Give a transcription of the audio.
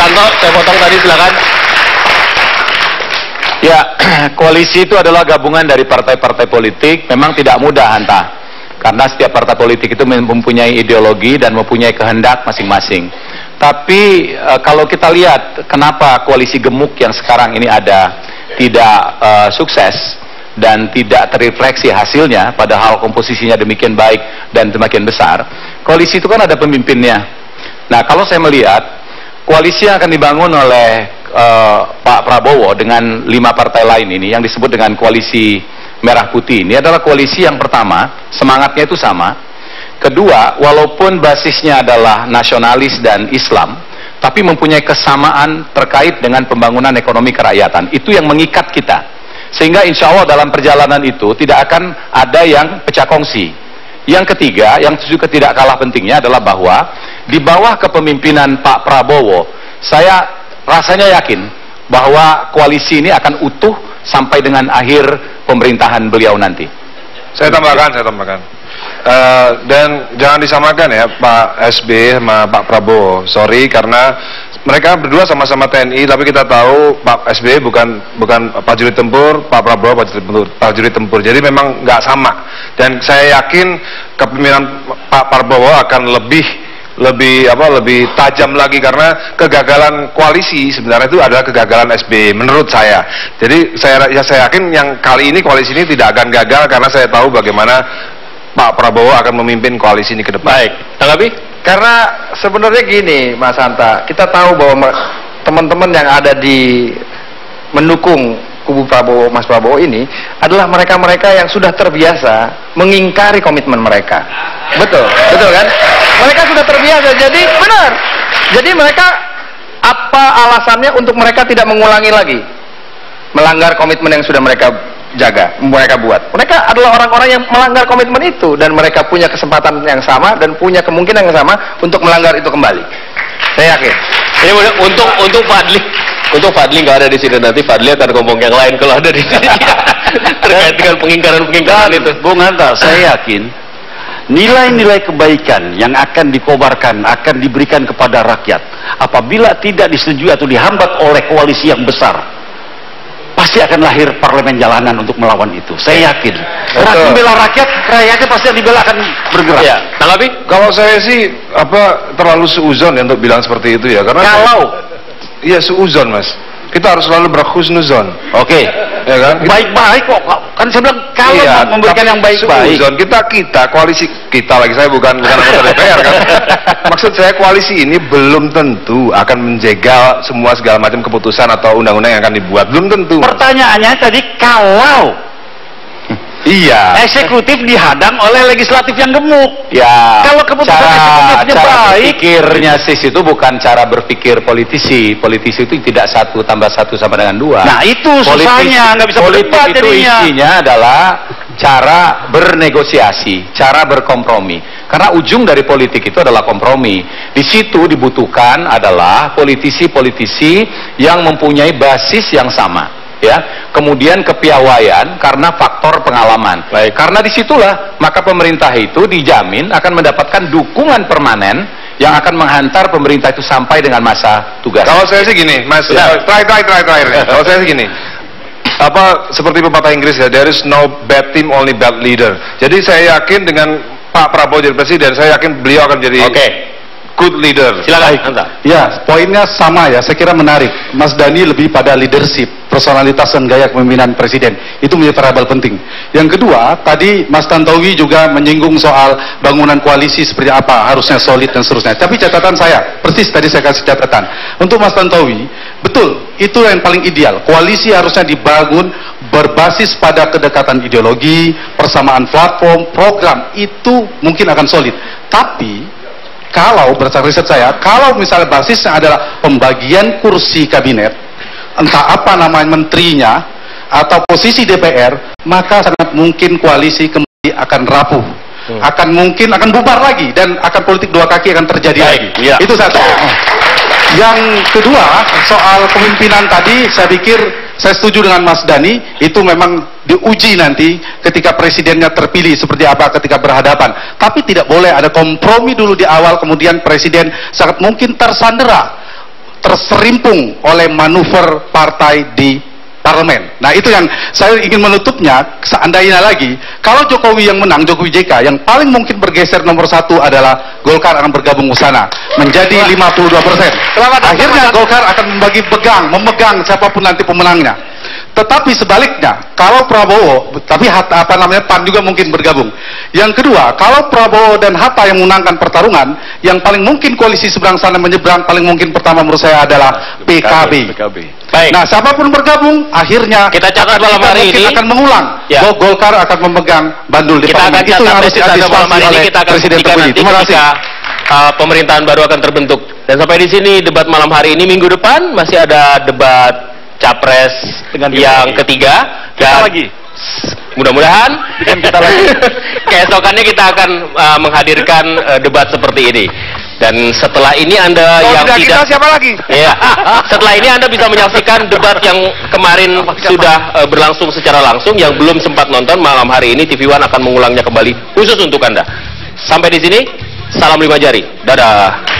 Tanto, saya potong tadi, silakan. Ya, koalisi itu adalah gabungan dari partai-partai politik. Memang tidak mudah, Hanta, karena setiap partai politik itu mempunyai ideologi dan mempunyai kehendak masing-masing. Tapi kalau kita lihat kenapa koalisi gemuk yang sekarang ini ada tidak sukses dan tidak terrefleksi hasilnya, padahal komposisinya demikian baik dan semakin besar. Koalisi itu kan ada pemimpinnya. Nah, kalau saya melihat koalisi yang akan dibangun oleh Pak Prabowo dengan 5 partai lain ini, yang disebut dengan koalisi merah putih ini, adalah koalisi yang pertama, semangatnya itu sama. Kedua, walaupun basisnya adalah nasionalis dan Islam, tapi mempunyai kesamaan terkait dengan pembangunan ekonomi kerakyatan. Itu yang mengikat kita. Sehingga insya Allah dalam perjalanan itu tidak akan ada yang pecah kongsi. Yang ketiga, yang juga tidak kalah pentingnya adalah bahwa di bawah kepemimpinan Pak Prabowo, saya rasanya yakin bahwa koalisi ini akan utuh sampai dengan akhir pemerintahan beliau nanti. Saya tambahkan. Dan jangan disamakan ya Pak SBY sama Pak Prabowo. Sorry, karena mereka berdua sama-sama TNI, tapi kita tahu Pak SBY bukan prajurit tempur, Pak Prabowo prajurit tempur. Jadi memang nggak sama. Dan saya yakin kepemimpinan Pak Prabowo akan lebih tajam lagi, karena kegagalan koalisi sebenarnya itu adalah kegagalan SBY menurut saya. Jadi saya yakin yang kali ini koalisi ini tidak akan gagal, karena saya tahu bagaimana Pak Prabowo akan memimpin koalisi ini ke depan. Baik, tanggapi? Karena sebenarnya gini, Mas Hanta, kita tahu bahwa teman-teman yang ada di mendukung kubu Prabowo, Mas Prabowo ini adalah mereka-mereka yang sudah terbiasa mengingkari komitmen mereka. Betul kan? Mereka sudah terbiasa, jadi benar. Jadi mereka, apa alasannya untuk mereka tidak mengulangi lagi melanggar komitmen yang sudah mereka mereka buat? Mereka adalah orang-orang yang melanggar komitmen itu, dan mereka punya kesempatan yang sama dan punya kemungkinan yang sama untuk melanggar itu kembali. Saya yakin. Ini untuk Fadli nggak ada di sini, nanti Fadli akan ngomong yang lain kalau ada di sini terkait dengan pengingkaran itu. Bung Hanta, saya yakin nilai-nilai kebaikan yang akan dikobarkan, akan diberikan kepada rakyat, apabila tidak disetujui atau dihambat oleh koalisi yang besar, pasti akan lahir parlemen jalanan untuk melawan itu. Saya yakin. Karena membela rakyat, rakyatnya pasti yang dibela akan bergerak. Ya, tanggapi? Kalau saya sih terlalu seuzon ya untuk bilang seperti itu ya, karena iya seuzon, Mas. Kita harus selalu berhusnuzon. Oke. Ya kan? Baik-baik kok. Kan saya bilang kalau memberikan yang baik-baik. Kita koalisi kita lagi, saya bukan anggota DPR kan. Maksud saya koalisi ini belum tentu akan menjegal segala macam keputusan atau undang-undang yang akan dibuat. Belum tentu. Pertanyaannya tadi, kalau eksekutif dihadang oleh legislatif yang gemuk. Ya, kalau keputusan eksekutifnya cara baik, berpikirnya SIS itu bukan cara berpikir politisi. Politisi itu tidak 1 tambah 1 sama dengan 2. Nah itu susahnya, nggak bisa berdebat itu jadinya. isinya adalah cara bernegosiasi, cara berkompromi. Karena ujung dari politik itu adalah kompromi. Di situ dibutuhkan adalah politisi-politisi yang mempunyai basis yang sama. Ya, kemudian kepiawaian karena faktor pengalaman. Baik. Karena disitulah maka pemerintah itu dijamin akan mendapatkan dukungan permanen yang akan menghantar pemerintah itu sampai dengan masa tugas. Kalau saya sih gini, Mas, terakhir. Kalau saya sih gini, seperti pepatah Inggris ya, there is no bad team, only bad leader. Jadi saya yakin dengan Pak Prabowo jadi presiden, saya yakin beliau akan jadi good leader. Silakan. Ya, poinnya sama ya. Saya kira menarik. Mas Dhani lebih pada leadership, personalitas dan gaya kepemimpinan presiden. Itu menjadi variabel penting. Yang kedua, tadi Mas Tantowi juga menyinggung soal bangunan koalisi seperti apa, harusnya solid dan seterusnya. Tapi catatan saya, persis tadi saya kasih catatan. Untuk Mas Tantowi, betul, itu yang paling ideal. Koalisi harusnya dibangun berbasis pada kedekatan ideologi, persamaan platform, program. Itu mungkin akan solid. Tapi kalau berdasarkan riset saya, kalau misalnya basisnya adalah pembagian kursi kabinet, entah apa namanya menterinya atau posisi DPR, maka sangat mungkin koalisi kembali akan rapuh, akan bubar lagi, dan akan politik dua kaki akan terjadi lagi. Ya. Itu satu. Yang kedua, soal kepemimpinan tadi, saya pikir saya setuju dengan Mas Dhani, itu memang diuji nanti ketika presidennya terpilih seperti apa ketika berhadapan. Tapi tidak boleh ada kompromi dulu di awal, kemudian presiden sangat mungkin tersandera. terserimpung oleh manuver partai di parlemen. Nah, itu yang saya ingin menutupnya. Seandainya lagi, kalau Jokowi yang menang, Jokowi JK, yang paling mungkin bergeser nomor 1 adalah Golkar akan bergabung ke sana menjadi 52%. Akhirnya Golkar akan memegang siapapun nanti pemenangnya. Tetapi sebaliknya, kalau Prabowo, tapi PAN juga mungkin bergabung. Yang kedua, kalau Prabowo dan Hatta yang menangkan pertarungan, yang paling mungkin koalisi seberang sana menyeberang, paling mungkin pertama menurut saya adalah PKB. Baik. Nah, siapapun bergabung, akhirnya kita catat malam hari ini akan mengulang. Ya. Golkar akan memegang bandul di parlemen. Itu yang harus diantisipasi oleh Presiden terpilih. Terima kasih. Pemerintahan baru akan terbentuk. Dan sampai di sini debat malam hari ini. Minggu depan masih ada debat Capres yang ketiga, dan mudah-mudahan keesokannya kita akan menghadirkan debat seperti ini. Dan setelah ini Anda yang tidak siapa lagi? Ya, setelah ini Anda bisa menyaksikan debat yang kemarin sudah berlangsung secara langsung. Yang belum sempat nonton, malam hari ini TV One akan mengulangnya kembali khusus untuk Anda. Sampai di sini, salam 5 jari. Dadah.